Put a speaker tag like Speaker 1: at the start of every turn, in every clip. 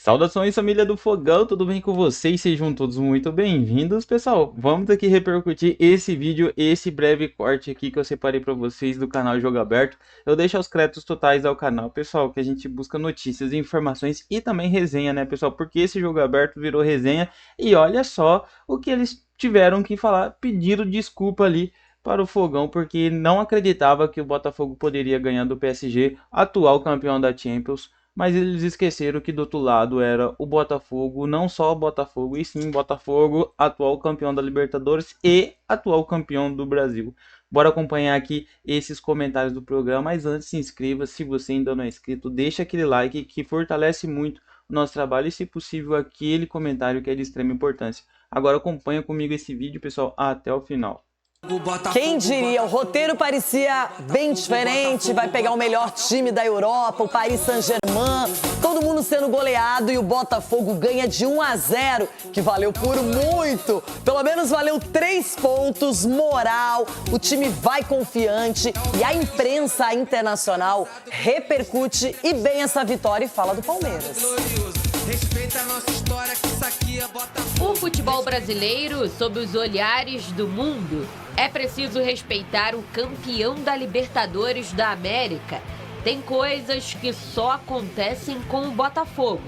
Speaker 1: Saudações, família do Fogão, tudo bem com vocês? Sejam todos muito bem-vindos, pessoal. Vamos aqui repercutir esse vídeo, esse breve corte aqui que eu separei para vocês do canal Jogo Aberto. Eu deixo os créditos totais ao canal, pessoal, que a gente busca notícias, informações e também resenha, né, pessoal? Porque esse Jogo Aberto virou resenha e olha só o que eles tiveram que falar, pediram desculpa ali para o Fogão, porque não acreditava que o Botafogo poderia ganhar do PSG, atual campeão da Champions. Mas eles esqueceram que do outro lado era o Botafogo, não só o Botafogo, e sim Botafogo, atual campeão da Libertadores e atual campeão do Brasil. Bora acompanhar aqui esses comentários do programa, mas antes se inscreva, se você ainda não é inscrito, deixa aquele like que fortalece muito o nosso trabalho e, se possível, aquele comentário que é de extrema importância. Agora acompanha comigo esse vídeo, pessoal, até o final.
Speaker 2: Quem diria, o roteiro parecia bem diferente, vai pegar o melhor time da Europa, o Paris Saint-Germain, todo mundo sendo goleado e o Botafogo ganha de 1-0, que valeu por muito, pelo menos valeu 3 pontos, moral, o time vai confiante e a imprensa internacional repercute e bem essa vitória e fala do Palmeiras.
Speaker 3: Respeita a nossa história, que isso aqui é Botafogo.
Speaker 4: O futebol brasileiro sob os olhares do mundo. É preciso respeitar o campeão da Libertadores da América. Tem coisas que só acontecem com o Botafogo.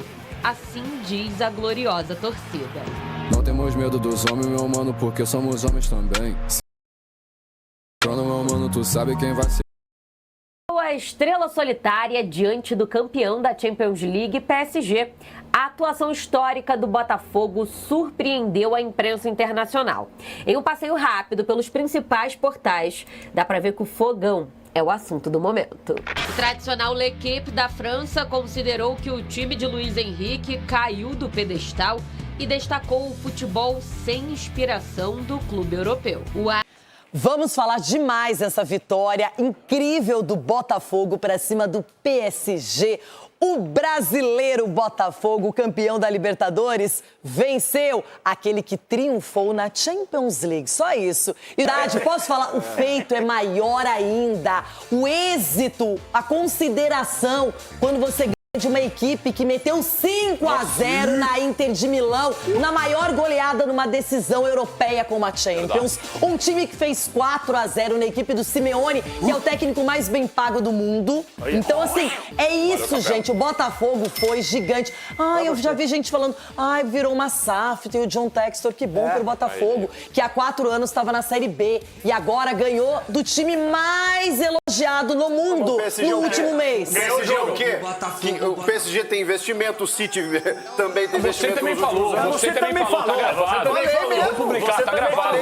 Speaker 4: Assim diz a gloriosa torcida.
Speaker 5: Não temos medo dos homens, meu mano, porque somos homens também. Quando, meu mano, tu sabe quem vai ser.
Speaker 4: A estrela solitária diante do campeão da Champions League, PSG. A atuação histórica do Botafogo surpreendeu a imprensa internacional. Em um passeio rápido pelos principais portais, dá para ver que o Fogão é o assunto do momento. O tradicional L'Équipe da França considerou que o time de Luiz Henrique caiu do pedestal e destacou o futebol sem inspiração do clube europeu.
Speaker 2: Vamos falar demais dessa vitória incrível do Botafogo para cima do PSG. O brasileiro Botafogo, campeão da Libertadores, venceu aquele que triunfou na Champions League. Só isso. E, posso falar, o feito é maior ainda. O êxito, a consideração, quando você ganha de uma equipe que meteu 5-0 na Inter de Milão, na maior goleada numa decisão europeia como a Champions. Um time que fez 4-0 na equipe do Simeone, que é o técnico mais bem pago do mundo. Então, assim, é isso, gente. O Botafogo foi gigante. Ai, eu já vi gente falando, ai, virou uma SAF, tem o John Textor, que bom pro Botafogo, que há 4 anos estava na Série B e agora ganhou do time mais elogiado no mundo no último mês.
Speaker 6: Ganhou o quê? O PSG tem investimento, o City também tem investimento.
Speaker 7: Você também falou.
Speaker 6: Vou publicar, tá gravado.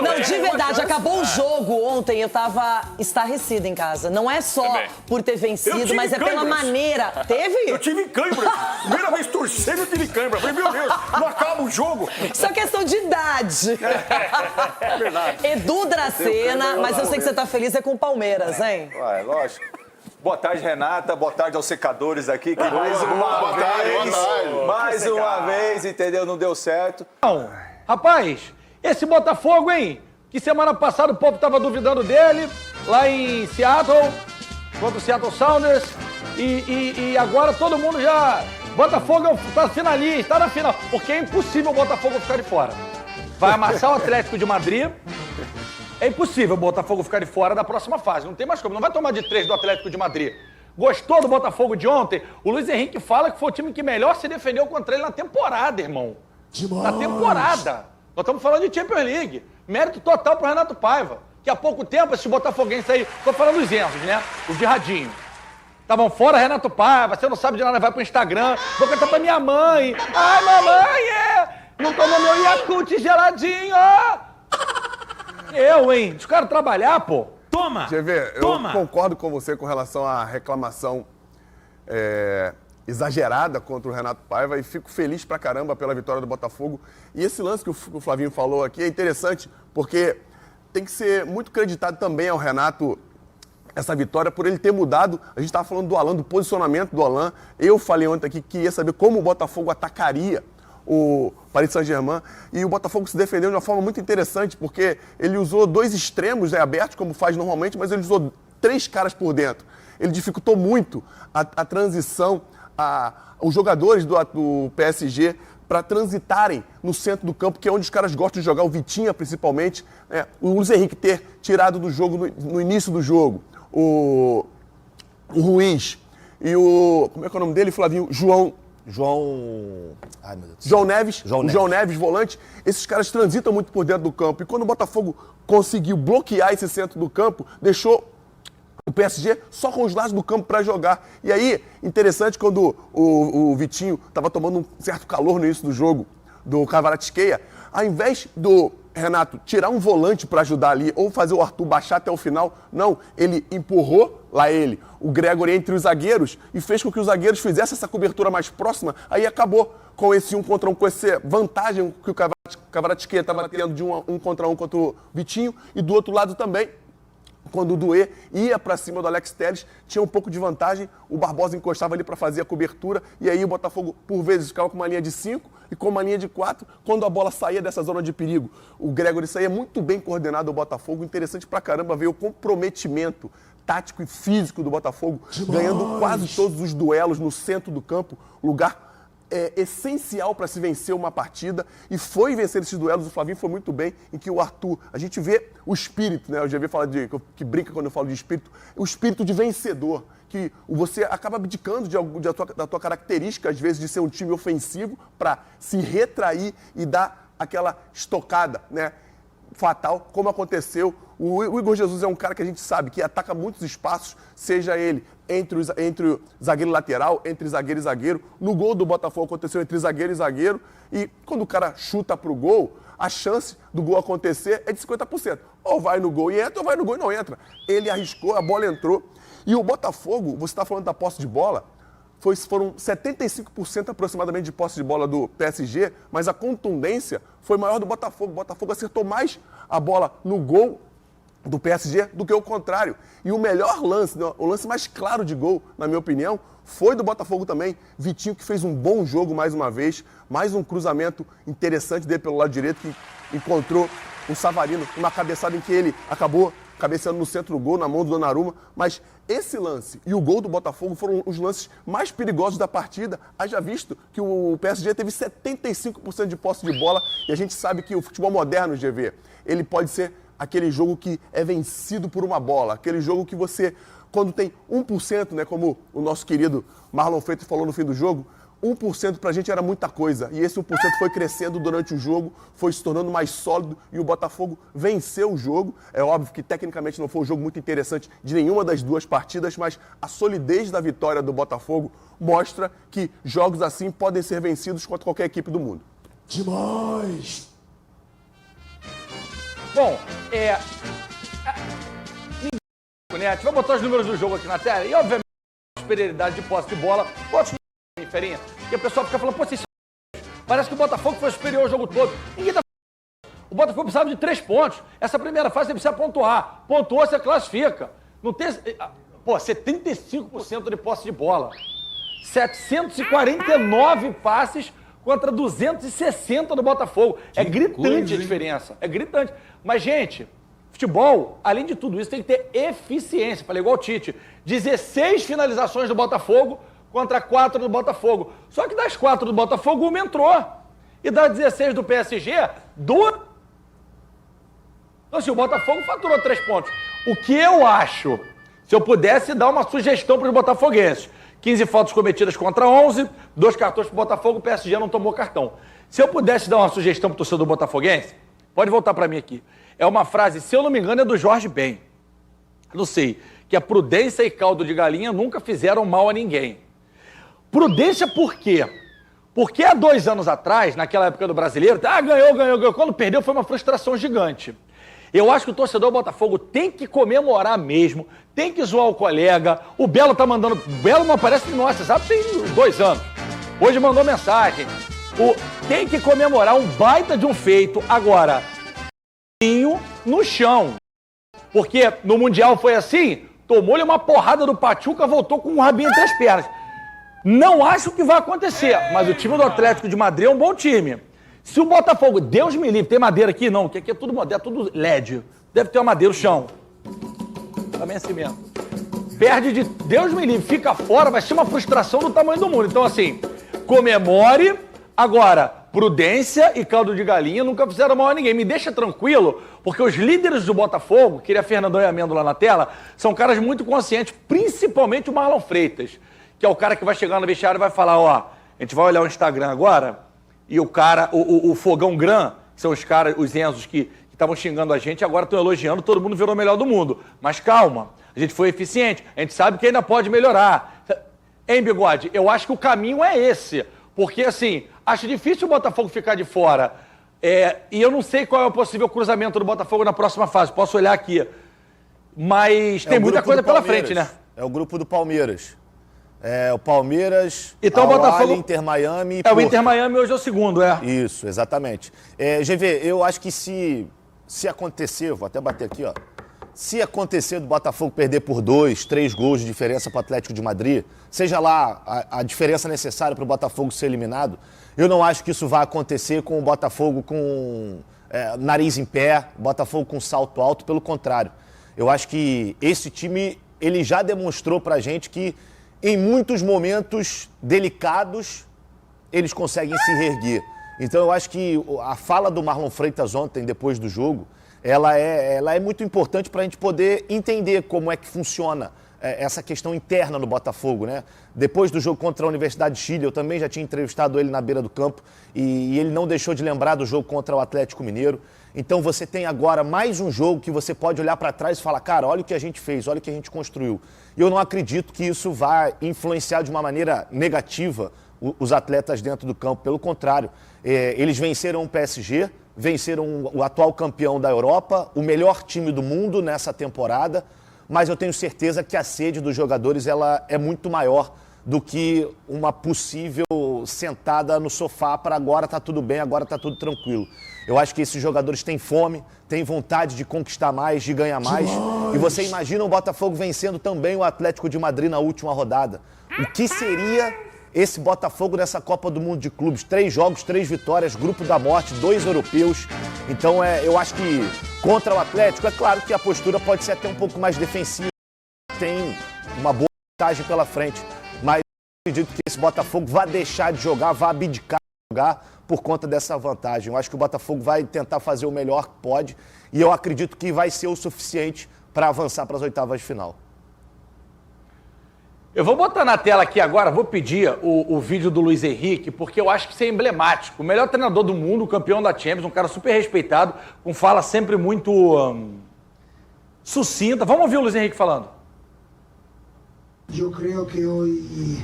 Speaker 2: Não, de verdade, acabou o jogo ontem, eu tava estarrecida em casa. Não é só por ter vencido, mas é pela maneira. Teve?
Speaker 7: Eu tive cãibra. Primeira vez torcendo, eu tive cãibra. Falei, meu Deus, não acaba o jogo.
Speaker 2: Só questão de idade.
Speaker 7: É verdade.
Speaker 2: Edu Dracena, mas eu sei que você tá feliz é com o Palmeiras, hein?
Speaker 8: Ué, lógico. Boa tarde, Renata. Boa tarde aos secadores aqui, que mais uma vez, entendeu? Não deu certo.
Speaker 9: Rapaz, esse Botafogo, hein? Que semana passada o povo tava duvidando dele, lá em Seattle, contra o Seattle Sounders, e agora todo mundo já... Botafogo tá finalista, tá na final, porque é impossível o Botafogo ficar de fora. Vai amassar o Atlético de Madrid... É impossível o Botafogo ficar de fora da próxima fase. Não tem mais como. Não vai tomar de 3 do Atlético de Madrid. Gostou do Botafogo de ontem? O Luiz Henrique fala que foi o time que melhor se defendeu contra ele na temporada, irmão. Demais. Na temporada. Nós estamos falando de Champions League. Mérito total pro Renato Paiva. Que há pouco tempo, esses botafoguenses aí... Tô falando dos Enzos, né? Os de radinho. Estavam fora, Renato Paiva. Você não sabe de nada, vai pro Instagram. Vou cantar pra minha mãe. Ai, mamãe, não tomou meu Yakult geladinho, hein? Os caras trabalhar, pô.
Speaker 10: Toma! Quer ver? Eu concordo com você com relação à reclamação exagerada contra o Renato Paiva e fico feliz pra caramba pela vitória do Botafogo. E esse lance que o Flavinho falou aqui é interessante porque tem que ser muito creditado também ao Renato essa vitória por ele ter mudado. A gente estava falando do Alan, do posicionamento do Alan. Eu falei ontem aqui que ia saber como o Botafogo atacaria o Paris Saint-Germain, e o Botafogo se defendeu de uma forma muito interessante, porque ele usou 2 extremos abertos, como faz normalmente, mas ele usou 3 caras por dentro. Ele dificultou muito a transição os jogadores do PSG para transitarem no centro do campo, que é onde os caras gostam de jogar, o Vitinha principalmente, o Luiz Henrique ter tirado do jogo no início do jogo, o Ruiz e o... Como é que é o nome dele, Flavinho?
Speaker 6: Ai, meu Deus.
Speaker 10: João Neves, volante. Esses caras transitam muito por dentro do campo. E quando o Botafogo conseguiu bloquear esse centro do campo, deixou o PSG só com os lados do campo para jogar. E aí, interessante, quando o Vitinho estava tomando um certo calor no início do jogo do Kvaratskhelia, ao invés do Renato tirar um volante para ajudar ali ou fazer o Arthur baixar até o final, não, ele empurrou o Gregor entre os zagueiros e fez com que os zagueiros fizessem essa cobertura mais próxima, aí acabou com esse 1 contra 1, com essa vantagem que o Kvaratskhelia estava tendo de 1 contra 1 contra o Vitinho, e do outro lado também, quando o Doué ia para cima do Alex Telles, tinha um pouco de vantagem, o Barbosa encostava ali para fazer a cobertura, e aí o Botafogo, por vezes, ficava com uma linha de 5 e com uma linha de 4, quando a bola saía dessa zona de perigo. O Gregor saía muito bem coordenado ao Botafogo, interessante pra caramba ver o comprometimento tático e físico do Botafogo, ganhando quase todos os duelos no centro do campo, lugar essencial para se vencer uma partida, e foi vencer esses duelos. O Flavinho foi muito bem, em que o Arthur, a gente vê o espírito, né? Eu já vi falar que brinca quando eu falo de espírito, o espírito de vencedor, que você acaba abdicando da tua característica, às vezes, de ser um time ofensivo, para se retrair e dar aquela estocada, né? Fatal, como aconteceu. O Igor Jesus é um cara que a gente sabe que ataca muitos espaços, seja ele entre o zagueiro e lateral, entre zagueiro e zagueiro. No gol do Botafogo aconteceu entre zagueiro e zagueiro, e quando o cara chuta pro gol, a chance do gol acontecer é de 50%. Ou vai no gol e entra, ou vai no gol e não entra. Ele arriscou, a bola entrou. E o Botafogo, você está falando da posse de bola, foram 75% aproximadamente de posse de bola do PSG, mas a contundência foi maior do Botafogo. O Botafogo acertou mais a bola no gol do PSG do que o contrário. E o melhor lance, o lance mais claro de gol, na minha opinião, foi do Botafogo também. Vitinho, que fez um bom jogo mais uma vez, mais um cruzamento interessante dele pelo lado direito, que encontrou o Savarino, uma cabeçada em que ele acabou cabeceando no centro do gol, na mão do Donnarumma, mas esse lance e o gol do Botafogo foram os lances mais perigosos da partida. Haja visto que o PSG teve 75% de posse de bola, e a gente sabe que o futebol moderno, GV, ele pode ser aquele jogo que é vencido por uma bola, aquele jogo que você, quando tem 1%, né, como o nosso querido Marlon Freitas falou no fim do jogo, 1% pra gente era muita coisa, e esse 1% foi crescendo durante o jogo, foi se tornando mais sólido, e o Botafogo venceu o jogo. É óbvio que tecnicamente não foi um jogo muito interessante de nenhuma das duas partidas, mas a solidez da vitória do Botafogo mostra que jogos assim podem ser vencidos contra qualquer equipe do mundo.
Speaker 9: Demais! Bom, né? A gente vai botar os números do jogo aqui na tela, e obviamente a superioridade de posse de bola, ferinha, e a pessoa fica falando, pô, parece que o Botafogo foi superior o jogo todo. Ninguém tá... O Botafogo precisava de 3 pontos. Essa primeira fase você precisa pontuar. Pontuou, você classifica. Não tem... Pô, 75% de posse de bola. 749 passes contra 260 do Botafogo. É gritante a diferença. É gritante. Mas, gente, futebol, além de tudo isso, tem que ter eficiência. Falei igual o Tite. 16 finalizações do Botafogo contra 4 do Botafogo. Só que das 4 do Botafogo, uma entrou. E das 16 do PSG, 2. Então, assim, o Botafogo faturou 3 pontos. O que eu acho, se eu pudesse dar uma sugestão para os botafoguenses, 15 faltas cometidas contra 11, 2 cartões para o Botafogo, o PSG não tomou cartão. Se eu pudesse dar uma sugestão para o torcedor botafoguense, pode voltar para mim aqui. É uma frase, se eu não me engano, é do Jorge Ben. Não sei, que a prudência e caldo de galinha nunca fizeram mal a ninguém. Prudência por quê? Porque há 2 anos atrás, naquela época do Brasileiro, ganhou. Quando perdeu foi uma frustração gigante. Eu acho que o torcedor do Botafogo tem que comemorar mesmo, tem que zoar o colega. O Belo tá mandando... O Belo não aparece no nosso WhatsApp tem 2 anos. Hoje mandou mensagem. Tem que comemorar um baita de um feito. Agora, no chão. Porque no Mundial foi assim, tomou-lhe uma porrada do Pachuca, voltou com um rabinho entre as pernas. Não acho que vai acontecer, mas o time do Atlético de Madrid é um bom time. Se o Botafogo, Deus me livre, tem madeira aqui? Não, que aqui é tudo LED. Deve ter uma madeira, o chão. Também é assim mesmo. perde de Deus me livre, fica fora, vai ser uma frustração do tamanho do mundo. Então, assim, comemore. Agora, prudência e caldo de galinha nunca fizeram mal a ninguém. Me deixa tranquilo, porque os líderes do Botafogo, queria Fernandão e Amêndola lá na tela, são caras muito conscientes, principalmente o Marlon Freitas, que é o cara que vai chegar no vestiário e vai falar, ó, a gente vai olhar o Instagram agora, e o cara, o Fogão Gran, que são os caras, os Enzos que estavam xingando a gente, agora estão elogiando, todo mundo virou o melhor do mundo. Mas calma, a gente foi eficiente, a gente sabe que ainda pode melhorar. Hein, Bigode? Eu acho que o caminho é esse. Porque, assim, acho difícil o Botafogo ficar de fora. E eu não sei qual é o possível cruzamento do Botafogo na próxima fase. Posso olhar aqui. Mas tem muita coisa pela frente, né?
Speaker 11: É o grupo do Palmeiras. O Palmeiras,
Speaker 9: então, o Botafogo...
Speaker 11: Inter Miami...
Speaker 9: o Inter Miami hoje é o segundo,
Speaker 11: Isso, exatamente. GV, eu acho que se acontecer, vou até bater aqui, ó. Se acontecer do Botafogo perder por 2, 3 gols de diferença para o Atlético de Madrid, seja lá a diferença necessária para o Botafogo ser eliminado, eu não acho que isso vai acontecer com o Botafogo com nariz em pé, Botafogo com salto alto, pelo contrário. Eu acho que esse time, ele já demonstrou pra gente que em muitos momentos delicados, eles conseguem se reerguer. Então eu acho que a fala do Marlon Freitas ontem, depois do jogo, ela é muito importante para a gente poder entender como é que funciona essa questão interna no Botafogo, né? Depois do jogo contra a Universidade de Chile, eu também já tinha entrevistado ele na beira do campo e ele não deixou de lembrar do jogo contra o Atlético Mineiro. Então você tem agora mais um jogo que você pode olhar para trás e falar, cara, olha o que a gente fez, olha o que a gente construiu. E eu não acredito que isso vá influenciar de uma maneira negativa os atletas dentro do campo. Pelo contrário, eles venceram o PSG, venceram o atual campeão da Europa, o melhor time do mundo nessa temporada, mas eu tenho certeza que a sede dos jogadores ela é muito maior do que uma possível sentada no sofá para agora tá tudo bem, agora tá tudo tranquilo. Eu acho que esses jogadores têm fome, têm vontade de conquistar mais, de ganhar mais. E você imagina o Botafogo vencendo também o Atlético de Madrid na última rodada. O que seria esse Botafogo nessa Copa do Mundo de Clubes? 3 jogos, 3 vitórias, grupo da morte, 2 europeus. Então eu acho que contra o Atlético, é claro que a postura pode ser até um pouco mais defensiva. Tem uma boa vantagem pela frente. Mas eu acredito que esse Botafogo vai deixar de jogar, vai abdicar de jogar por conta dessa vantagem. Eu acho que o Botafogo vai tentar fazer o melhor que pode. E eu acredito que vai ser o suficiente para avançar para as oitavas de final.
Speaker 9: Eu vou botar na tela aqui agora, vou pedir o vídeo do Luiz Henrique, porque eu acho que isso é emblemático. O melhor treinador do mundo, campeão da Champions, um cara super respeitado, com fala sempre muito sucinta. Vamos ouvir o Luiz Henrique falando.
Speaker 12: Eu creo que hoy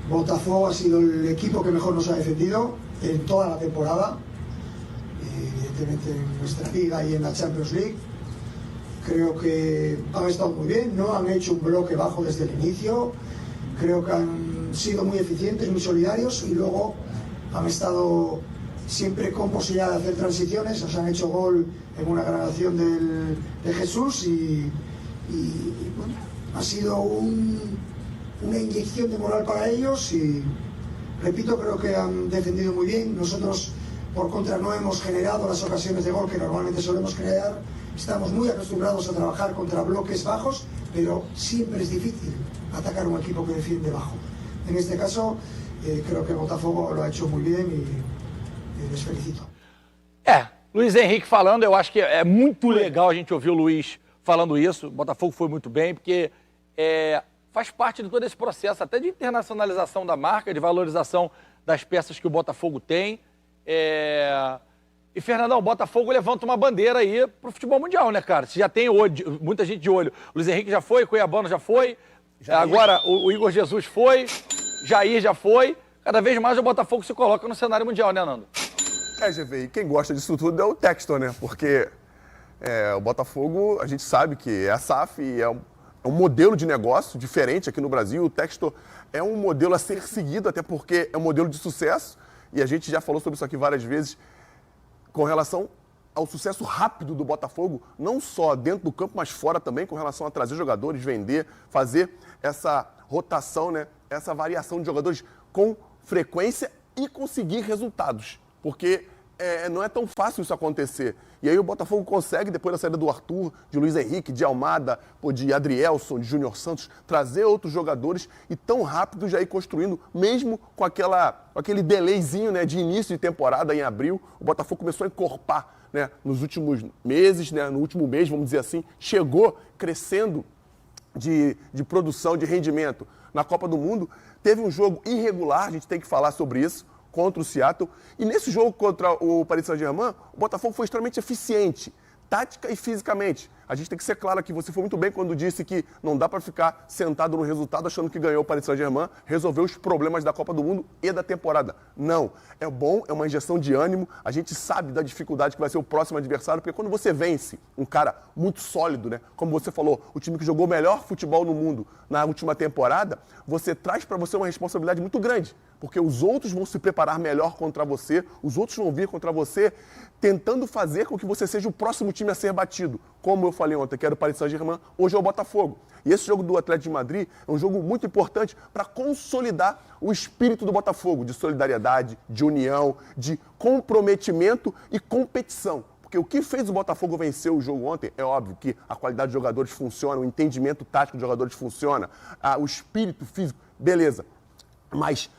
Speaker 12: Botafogo ha sido el equipo que mejor nos ha defendido en toda la temporada, evidentemente en nuestra liga y en la Champions League. Creo que han estado muy bien, no han hecho un bloque bajo desde el inicio, creo que han sido muy eficientes, muy solidarios y luego han estado siempre con posibilidad de hacer transiciones, nos han hecho gol en una gran acción de Jesús y bueno, ha sido una inyección de moral para ellos y repito, creo que han defendido muy bien. Nosotros por contra no hemos generado las ocasiones de gol que normalmente solemos crear. Estamos muy acostumbrados a trabajar contra bloques bajos, pero siempre es difícil atacar un equipo que defiende bajo. En este caso, creo que Botafogo lo ha hecho muy bien y les felicito.
Speaker 9: Luiz Henrique falando, eu acho que é muito legal a gente ouvir o Luiz falando isso. O Botafogo foi muito bem, porque faz parte de todo esse processo, até de internacionalização da marca, de valorização das peças que o Botafogo tem. E, Fernandão, o Botafogo levanta uma bandeira aí pro futebol mundial, né, cara? Você já tem muita gente de olho. O Luiz Henrique já foi, Cuiabano já foi, agora o Igor Jesus foi, Jair já foi. Cada vez mais o Botafogo se coloca no cenário mundial, né, Nando?
Speaker 10: GV, e quem gosta disso tudo é o Textor, né? Porque o Botafogo, a gente sabe que é a SAF e é um modelo de negócio diferente aqui no Brasil. O Textor é um modelo a ser seguido, até porque é um modelo de sucesso. E a gente já falou sobre isso aqui várias vezes, com relação ao sucesso rápido do Botafogo, não só dentro do campo, mas fora também, com relação a trazer jogadores, vender, fazer essa rotação, né? Essa variação de jogadores com frequência e conseguir resultados. Porque não é tão fácil isso acontecer. E aí o Botafogo consegue, depois da saída do Arthur, de Luiz Henrique, de Almada, de Adrielson, de Júnior Santos, trazer outros jogadores e tão rápido já ir construindo, mesmo com aquele delayzinho, né, de início de temporada em abril, o Botafogo começou a encorpar, né, nos últimos meses, né, no último mês, vamos dizer assim, chegou crescendo de produção, de rendimento na Copa do Mundo. Teve um jogo irregular, a gente tem que falar sobre isso, contra o Seattle. E nesse jogo contra o Paris Saint-Germain, o Botafogo foi extremamente eficiente, tática e fisicamente. A gente tem que ser claro aqui, você foi muito bem quando disse que não dá para ficar sentado no resultado achando que ganhou o Paris Saint-Germain, resolveu os problemas da Copa do Mundo e da temporada. Não, é bom, é uma injeção de ânimo, a gente sabe da dificuldade que vai ser o próximo adversário, porque quando você vence um cara muito sólido, né, como você falou, o time que jogou o melhor futebol no mundo na última temporada, você traz para você uma responsabilidade muito grande, porque os outros vão se preparar melhor contra você, os outros vão vir contra você, tentando fazer com que você seja o próximo time a ser batido. Como eu falei ontem, que era o Paris Saint-Germain, hoje é o Botafogo. E esse jogo do Atlético de Madrid é um jogo muito importante para consolidar o espírito do Botafogo, de solidariedade, de união, de comprometimento e competição. Porque o que fez o Botafogo vencer o jogo ontem, é óbvio que a qualidade de jogadores funciona, o entendimento tático dos jogadores funciona, o espírito físico, beleza. Mas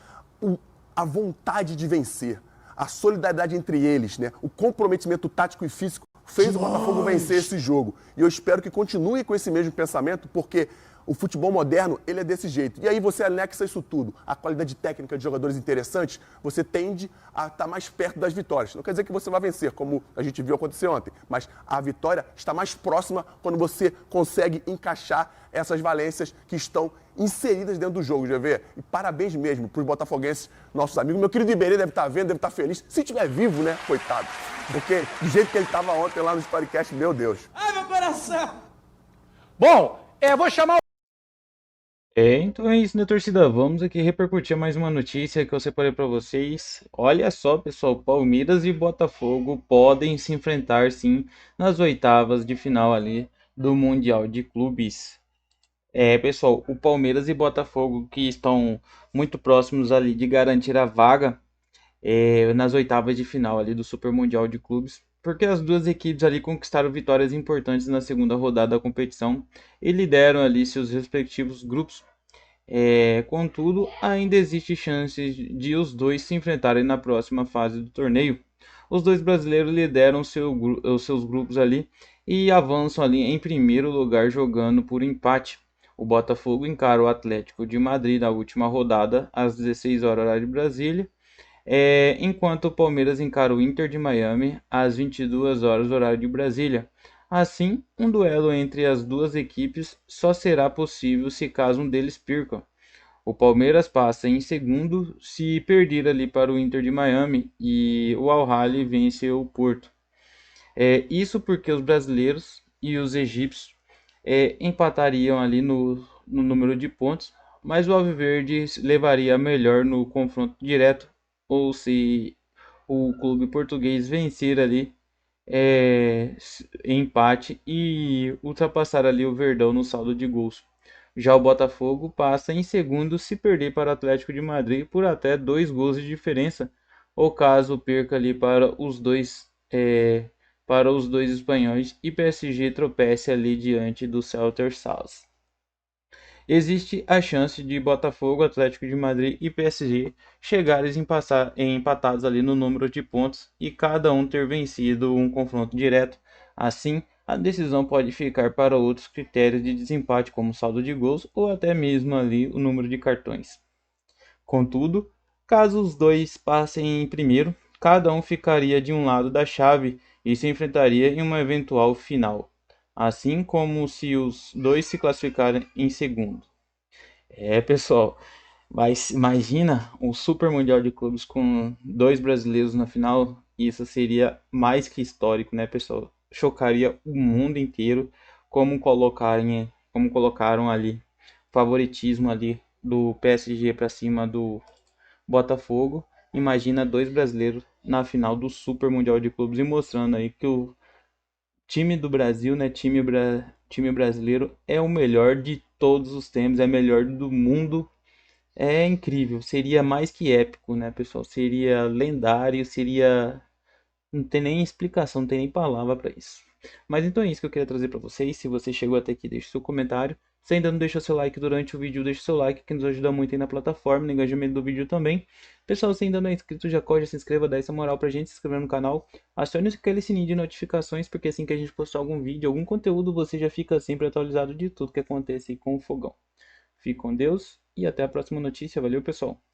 Speaker 10: a vontade de vencer, a solidariedade entre eles, né? O comprometimento tático e físico fez o Botafogo vencer esse jogo. E eu espero que continue com esse mesmo pensamento, porque o futebol moderno, ele é desse jeito. E aí você anexa isso tudo, a qualidade técnica de jogadores interessantes, você tende a estar mais perto das vitórias. Não quer dizer que você vai vencer, como a gente viu acontecer ontem, mas a vitória está mais próxima quando você consegue encaixar essas valências que estão inseridas dentro do jogo, GV. E parabéns mesmo para os botafoguenses, nossos amigos. Meu querido Iberê deve estar vendo, deve estar feliz. Se estiver vivo, né? Coitado. Porque do jeito que ele estava ontem lá no Storycast, meu Deus.
Speaker 9: Ai, meu coração! Bom, vou chamar
Speaker 1: Então é isso, né, torcida? Vamos aqui repercutir mais uma notícia que eu separei para vocês. Olha só, pessoal, Palmeiras e Botafogo podem se enfrentar, sim, nas oitavas de final ali do Mundial de Clubes. Pessoal, o Palmeiras e Botafogo, que estão muito próximos ali de garantir a vaga nas oitavas de final ali do Super Mundial de Clubes, porque as duas equipes ali conquistaram vitórias importantes na segunda rodada da competição e lideram ali seus respectivos grupos. Contudo, ainda existe chance de os dois se enfrentarem na próxima fase do torneio. Os dois brasileiros lideram os seus grupos ali e avançam ali em primeiro lugar jogando por empate. O Botafogo encara o Atlético de Madrid na última rodada às 16 horas horário de Brasília, enquanto o Palmeiras encara o Inter de Miami às 22 horas horário de Brasília. Assim, um duelo entre as duas equipes só será possível se caso um deles perca. O Palmeiras passa em segundo se perder ali para o Inter de Miami e o Al Ahly vence o Porto. Isso porque os brasileiros e os egípcios empatariam ali no número de pontos, mas o Alviverde levaria melhor no confronto direto, ou se o clube português vencer ali empate e ultrapassar ali o Verdão no saldo de gols. Já o Botafogo passa em segundo se perder para o Atlético de Madrid por até 2 gols de diferença, ou caso perca ali para os dois espanhóis e PSG tropece ali diante do Celta Salles. Existe a chance de Botafogo, Atlético de Madrid e PSG chegarem empatados ali no número de pontos e cada um ter vencido um confronto direto. Assim, a decisão pode ficar para outros critérios de desempate, como saldo de gols ou até mesmo ali o número de cartões. Contudo, caso os dois passem em primeiro, cada um ficaria de um lado da chave e se enfrentaria em uma eventual final, assim como se os dois se classificarem em segundo. Pessoal, mas imagina o Super Mundial de Clubes com 2 brasileiros na final, isso seria mais que histórico, né, pessoal? Chocaria o mundo inteiro, como colocaram ali favoritismo ali do PSG para cima do Botafogo. Imagina 2 brasileiros na final do Super Mundial de Clubes e mostrando aí que o time do Brasil, né, time brasileiro é o melhor de todos os tempos, é o melhor do mundo. É incrível, seria mais que épico, né, pessoal? Seria lendário, seria Não tem nem explicação, não tem nem palavra para isso. Mas então é isso que eu queria trazer para vocês. Se você chegou até aqui, deixe seu comentário. Se ainda não deixou seu like durante o vídeo, deixe seu like, que nos ajuda muito aí na plataforma, no engajamento do vídeo também. Pessoal, se ainda não é inscrito, já corre, já se inscreva, dá essa moral pra gente, se inscrever no canal. Acione aquele sininho de notificações, porque assim que a gente postar algum vídeo, algum conteúdo, você já fica sempre atualizado de tudo que acontece com o fogão. Fique com Deus e até a próxima notícia. Valeu, pessoal!